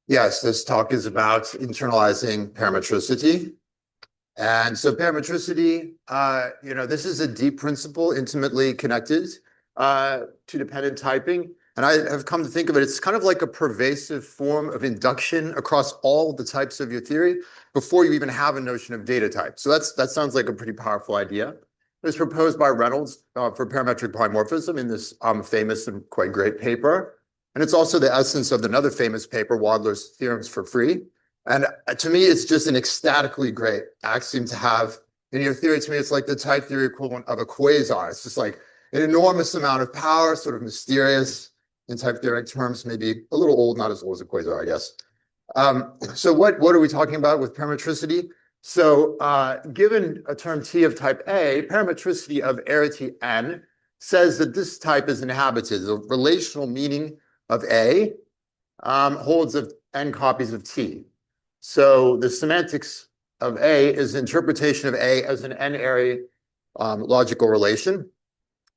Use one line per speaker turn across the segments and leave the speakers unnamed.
Yes, this talk is about internalizing parametricity. And so parametricity, this is a deep principle intimately connected to dependent typing. And I have come to think of it, it's kind of like a pervasive form of induction across all the types of your theory before you even have a notion of data type. So that sounds like a pretty powerful idea. It was proposed by Reynolds for parametric polymorphism in this famous and quite great paper. And it's also the essence of another famous paper, Wadler's Theorems for Free. And to me, it's just an ecstatically great axiom to have in your theory. To me, it's like the type theory equivalent of a quasar. It's just like an enormous amount of power, sort of mysterious in type theoretic terms, maybe a little old, not as old as a quasar, I guess. So what are we talking about with parametricity? So given a term T of type A, parametricity of arity N says that this type is inhabited. The relational meaning of A holds of N copies of T. So the semantics of A is interpretation of A as an N-ary logical relation.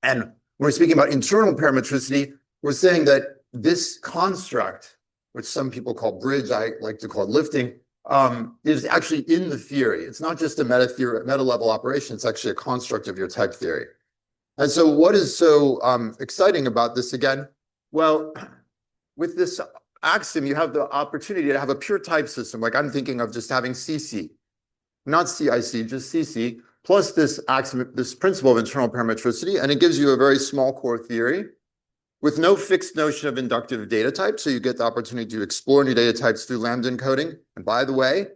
And when we're speaking about internal parametricity, we're saying that this construct, which some people call bridge, I like to call it lifting, is actually in the theory. It's not just a meta-level operation, it's actually a construct of your type theory. And so what is so exciting about this again? Well, with this axiom, you have the opportunity to have a pure type system, like I'm thinking of just having CC, not CIC, just CC, plus this axiom, this principle of internal parametricity, and it gives you a very small core theory with no fixed notion of inductive data type. So you get the opportunity to explore new data types through lambda encoding. And by the way,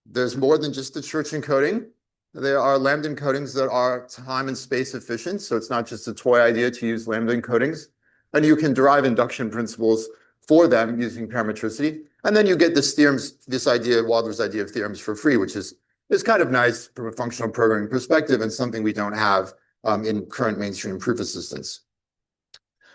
there's more than just the Church encoding. There are lambda encodings that are time and space efficient. So it's not just a toy idea to use lambda encodings. And you can derive induction principles for them using parametricity. And then you get this idea, Wadler's idea of theorems for free, which is kind of nice from a functional programming perspective and something we don't have in current mainstream proof assistance.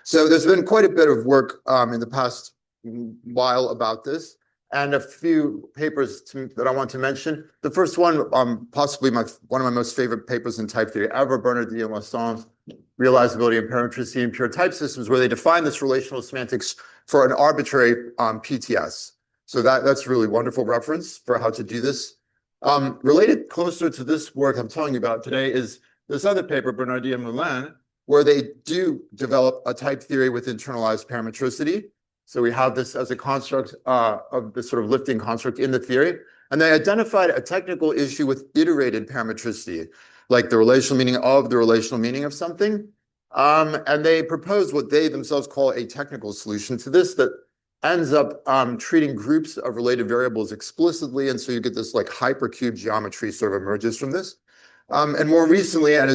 So there's been quite a bit of work in the past while about this, and a few papers that I want to mention. The first one, possibly one of my most favorite papers in type theory ever, Bernardi and Lassange, Realizability and Parametricity in Pure Type Systems, where they define this relational semantics for an arbitrary PTS. So that's a really wonderful reference for how to do this. Related closer to this work I'm telling you about today is this other paper, Bernardi and Moulin, where they do develop a type theory with internalized parametricity. So we have this as a construct of this sort of lifting construct in the theory. And they identified a technical issue with iterated parametricity, like the relational meaning of the relational meaning of something. And they proposed what they themselves call a technical solution to this that ends up treating groups of related variables explicitly. And so you get this like hypercube geometry sort of emerges from this. And more recently, and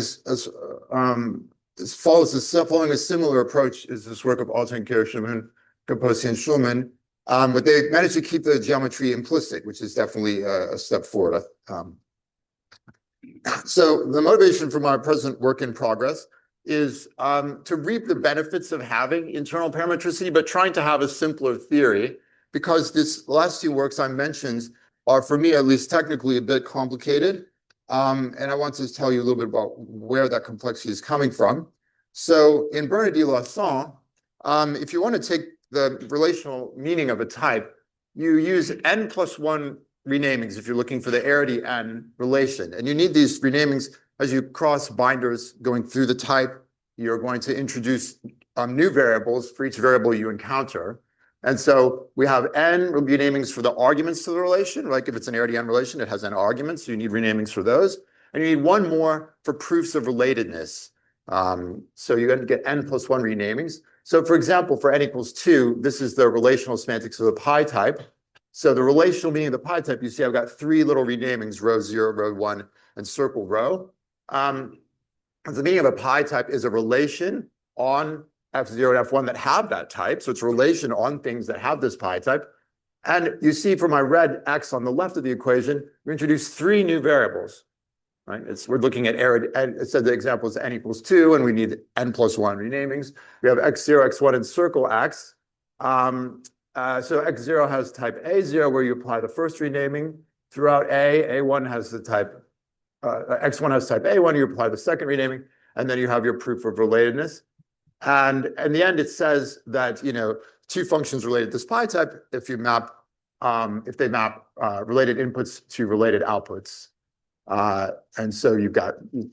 following a similar approach is this work of Alten, Kirschman, Kaposi, and Schulman, but they managed to keep the geometry implicit, which is definitely a step forward. So the motivation for my present work in progress is to reap the benefits of having internal parametricity, but trying to have a simpler theory, because these last two works I mentioned are, for me at least, technically a bit complicated. And I want to tell you a little bit about where that complexity is coming from. So in Bernardi-Lassange, if you want to take the relational meaning of a type, you use n+1 renamings if you're looking for the arity N relation. And you need these renamings as you cross binders going through the type. You're going to introduce new variables for each variable you encounter. And so we have n renamings for the arguments to the relation. Like if it's an arity N relation, it has n arguments, so you need renamings for those. And you need one more for proofs of relatedness. So you're going to get n+1 renamings. So for example, for n equals 2, this is the relational semantics of the pi type. So the relational meaning of the pi type, you see I've got three little renamings, row 0, row 1, and circle row. The meaning of a pi type is a relation on F0 and F1 that have that type. So it's a relation on things that have this pi type. And you see for my red X on the left of the equation, we introduce three new variables. Right? We're looking at arity, and it said the example is n equals 2, and we need n+1 renamings. We have x0, x1, and circle x. So x0 has type A0, where you apply the first renaming throughout A. A1 has the type, x1 has type A1, you apply the second renaming, and then you have your proof of relatedness. And in the end, it says that, two functions related to this pi type, if you map if they map related inputs to related outputs. And so you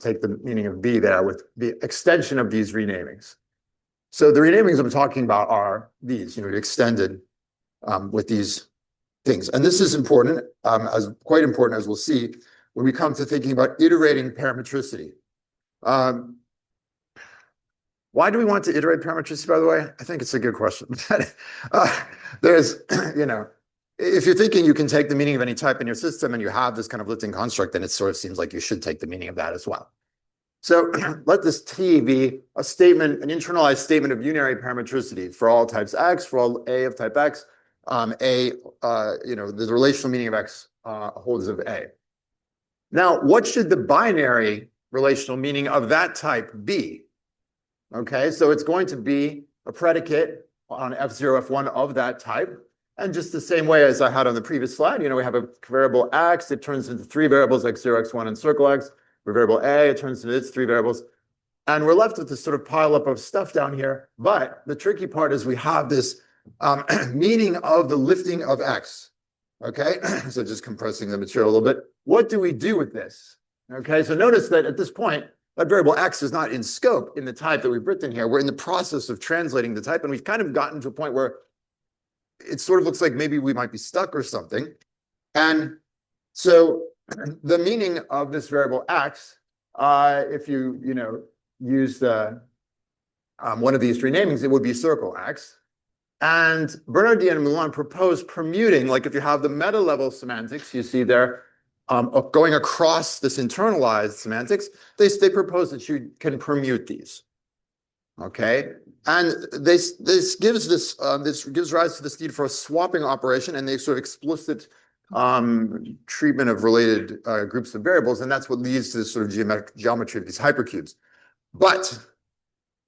take the meaning of B there with the extension of these renamings. So the renamings I'm talking about are these, extended with these things. And this is important, quite important, as we'll see, when we come to thinking about iterating parametricity. Why do we want to iterate parametricity, by the way? I think it's a good question. There's, if you're thinking you can take the meaning of any type in your system and you have this kind of lifting construct, then it sort of seems like you should take the meaning of that as well. So let this T be a statement, an internalized statement of unary parametricity for all types X, for all A of type X, the relational meaning of X holds of A. Now, what should the binary relational meaning of that type be? Okay, so it's going to be a predicate on F0, F1 of that type. And just the same way as I had on the previous slide, we have a variable X, it turns into three variables, X0, X1, and circle X. For variable A, it turns into its three variables. And we're left with this sort of pile up of stuff down here. But the tricky part is we have this meaning of the lifting of X. Okay, so just compressing the material a little bit. What do we do with this? Okay, so notice that at this point, that variable X is not in scope in the type that we've written here. We're in the process of translating the type, and we've kind of gotten to a point where it sort of looks like maybe we might be stuck or something. And so the meaning of this variable X, if you use the one of these renamings, it would be circle X. And Bernardin and Moulin propose permuting, like if you have the meta level semantics, you see there going across this internalized semantics, they propose that you can permute these. Okay, and this gives rise to this need for a swapping operation, and they sort of explicit treatment of related groups of variables, and that's what leads to this sort of geometry of these hypercubes. But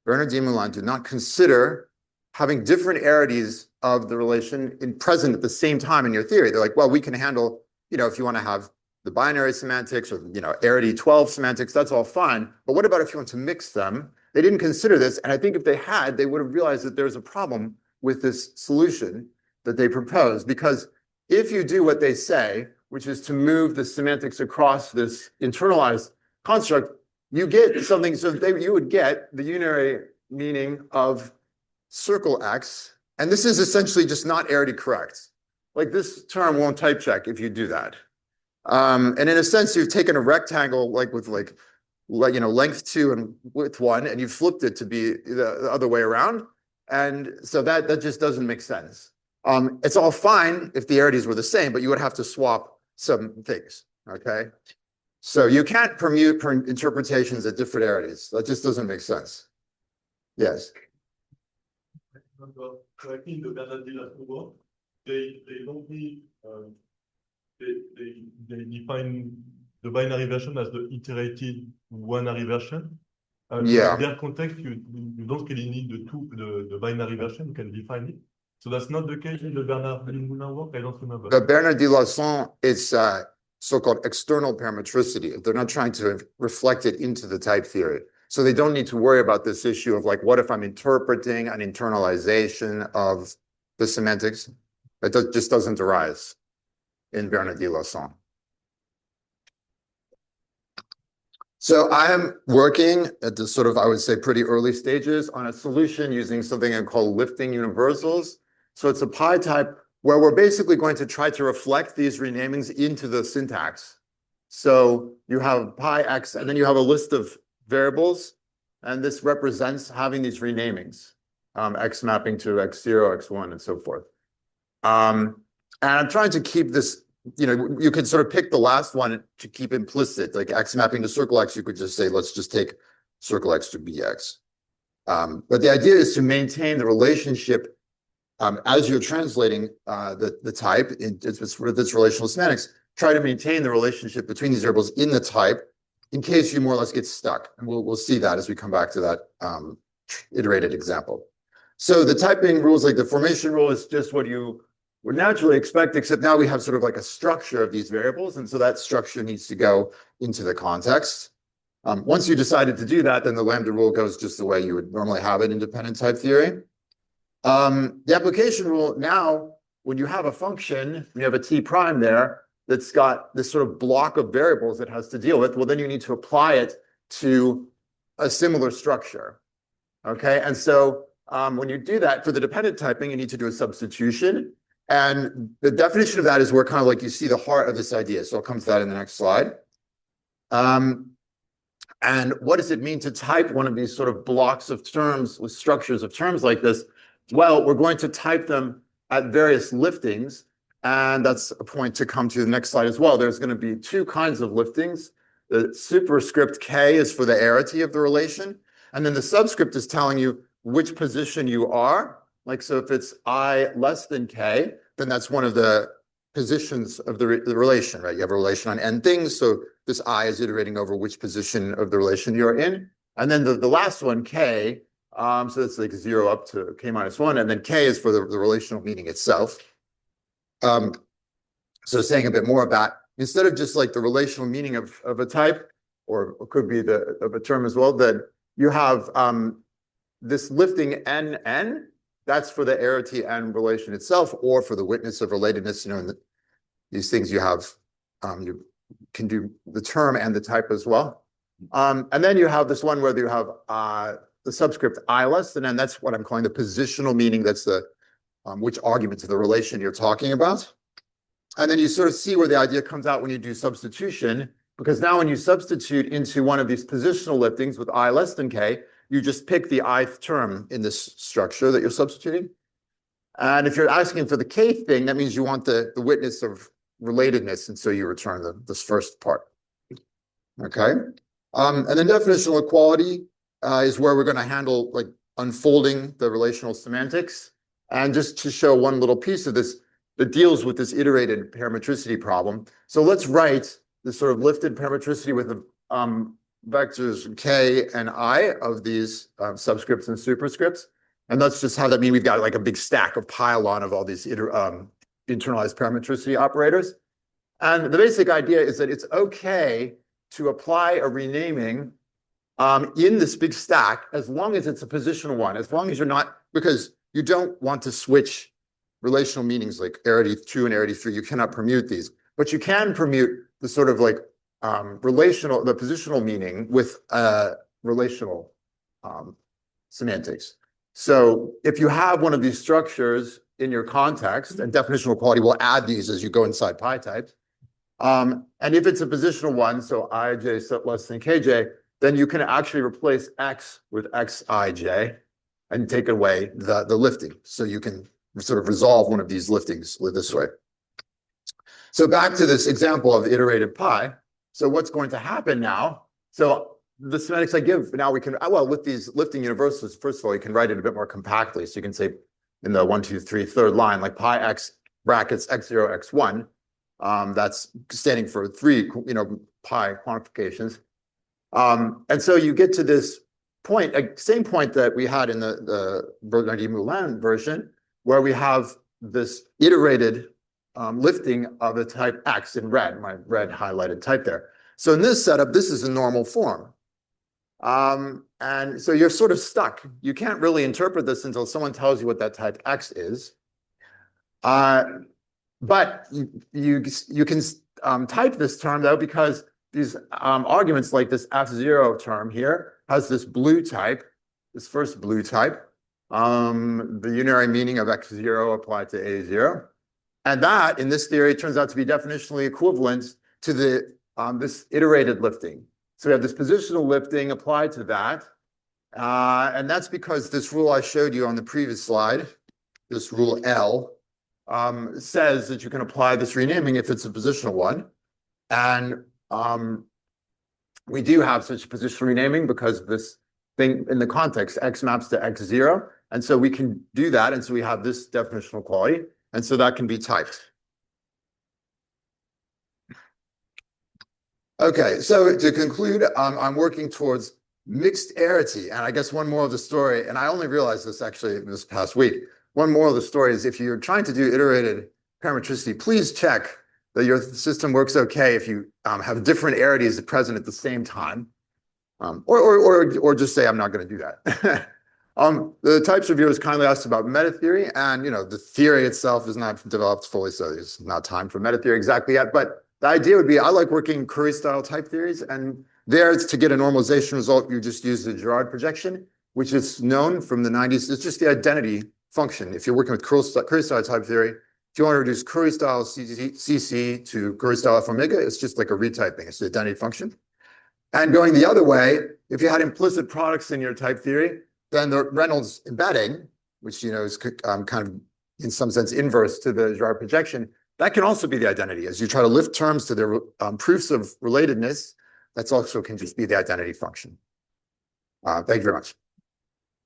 Bernardin and Moulin do not consider having different arities of the relation present at the same time in your theory. They're like, well, we can handle, if you want to have the binary semantics or, arity 12 semantics, that's all fine. But what about if you want to mix them? They didn't consider this. And I think if they had, they would have realized that there's a problem with this solution that they proposed. Because if you do what they say, which is to move the semantics across this internalized construct, you get something, so you would get the unary meaning of circle X. And this is essentially just not arity correct. Like this term won't type check if you do that. And in a sense, you've taken a rectangle with length 2 and width 1, and you've flipped it to be the other way around. And so that just doesn't make sense. It's all fine if the arities were the same, but you would have to swap some things. Okay, so you can't permute interpretations at different arities. That just doesn't make sense. Yes.
Correctly, in the Bernard-Dillard program, they don't need they define the binary version as the iterated one-ary version.
Yeah.
In their context, you don't really need the binary version. You can define it. So that's not the case in the Bernard-Moulin work. I don't remember.
The Bernard-Dillard is so-called external parametricity. They're not trying to reflect it into the type theory. So they don't need to worry about this issue of what if I'm interpreting an internalization of the semantics? It just doesn't arise in Bernard-Dillard. So I am working at the sort of, I would say, pretty early stages on a solution using something I call lifting universals. So it's a pi type where we're basically going to try to reflect these renamings into the syntax. So you have pi x, and then you have a list of variables, and this represents having these renamings, x mapping to x0, x1, and so forth. And I'm trying to keep this, you could sort of pick the last one to keep implicit, like x mapping to circle x, you could just say, let's just take circle x to bx. But the idea is to maintain the relationship as you're translating the type with this relational semantics, try to maintain the relationship between these variables in the type in case you more or less get stuck. And we'll see that as we come back to that iterated example. So the typing rules, like the formation rule, is just what you would naturally expect, except now we have sort of like a structure of these variables. And so that structure needs to go into the context. Once you decided to do that, then the lambda rule goes just the way you would normally have it in dependent type theory. The application rule now when you have a function, you have a t prime there that's got this sort of block of variables it has to deal with, well, then you need to apply it to a similar structure. Okay, and so when you do that for the dependent typing, you need to do a substitution. And the definition of that is where kind of like you see the heart of this idea. So I'll come to that in the next slide. And what does it mean to type one of these sort of blocks of terms with structures of terms like this? Well, we're going to type them at various liftings. And that's a point to come to the next slide as well. There's going to be two kinds of liftings. The superscript K is for the arity of the relation. And then the subscript is telling you which position you are. Like, so if it's I less than K, then that's one of the positions of the relation, right? You have a relation on n things. So this I is iterating over which position of the relation you're in. And then the last one, K, so that's like 0 up to K minus 1. And then K is for the relational meaning itself. So saying a bit more about, instead of just like the relational meaning of a type, or it could be of a term as well, that you have this lifting NN, that's for the arity and relation itself, or for the witness of relatedness. You know, in these things you have, you can do the term and the type as well. And then you have this one where you have the subscript I less than n. That's what I'm calling the positional meaning. That's the which argument to the relation you're talking about. And then you sort of see where the idea comes out when you do substitution, because now when you substitute into one of these positional liftings with I less than K, you just pick the ith term in this structure that you're substituting. And if you're asking for the kth thing, that means you want the witness of relatedness, and so you return this first part. Okay. And then definitional equality is where we're going to handle like unfolding the relational semantics. And just to show one little piece of this that deals with this iterated parametricity problem. So let's write this sort of lifted parametricity with the vectors K and I of these subscripts and superscripts. And let's just have that mean we've got like a big stack of pylon of all these internalized parametricity operators. And the basic idea is that it's okay to apply a renaming in this big stack as long as it's a positional one, as long as you're not, because you don't want to switch relational meanings like arity 2 and arity 3. You cannot permute these, but you can permute the sort of like the positional meaning with relational semantics. So if you have one of these structures in your context, and definitional equality will add these as you go inside pi types. And if it's a positional one, so ij set less than kj, then you can actually replace x with xij and take away the lifting. So you can sort of resolve one of these liftings this way. So back to this example of iterated pi. So what's going to happen now? So the semantics I give, now we can, well, with these lifting universals, first of all, you can write it a bit more compactly. So you can say in the 1, 2, 3, third line, like pi x brackets x0, x1. That's standing for 3, pi quantifications. And so you get to this point, same point that we had in the Bernardi-Moulin version, where we have this iterated lifting of the type X in red, my red highlighted type there. So in this setup, this is a normal form. And so you're sort of stuck. You can't really interpret this until someone tells you what that type X is. But you can type this term, though, because these arguments like this F0 term here has this blue type, this first blue type, the unary meaning of X0 applied to A0. And that, in this theory, turns out to be definitionally equivalent to the this iterated lifting. So we have this positional lifting applied to that. And that's because this rule I showed you on the previous slide, this rule L, says that you can apply this renaming if it's a positional one. And we do have such positional renaming because this thing in the context, X maps to X0. And so we can do that. And so we have this definitional quality. And so that can be typed. Okay, so to conclude, I'm working towards mixed arity. And I guess one more of the story, and I only realized this actually this past week, one more of the story is if you're trying to do iterated parametricity, please check that your system works okay if you have different arities present at the same time. Or just say, I'm not going to do that. The types reviewers kindly asked about meta theory, and the theory itself is not developed fully, so there's not time for meta theory exactly yet. But the idea would be, I like working Curry-style type theories, and there to get a normalization result, you just use the Girard projection, which is known from the 90s. It's just the identity function. If you're working with Curry-style type theory, if you want to reduce Curry-style CC to Curry-style F omega, it's just like a retyping. It's the identity function. And going the other way, if you had implicit products in your type theory, then the Reynolds embedding, which is kind of in some sense inverse to the Girard projection, that can also be the identity. As you try to lift terms to their proofs of relatedness, that's also can just be the identity function. Thank you very much.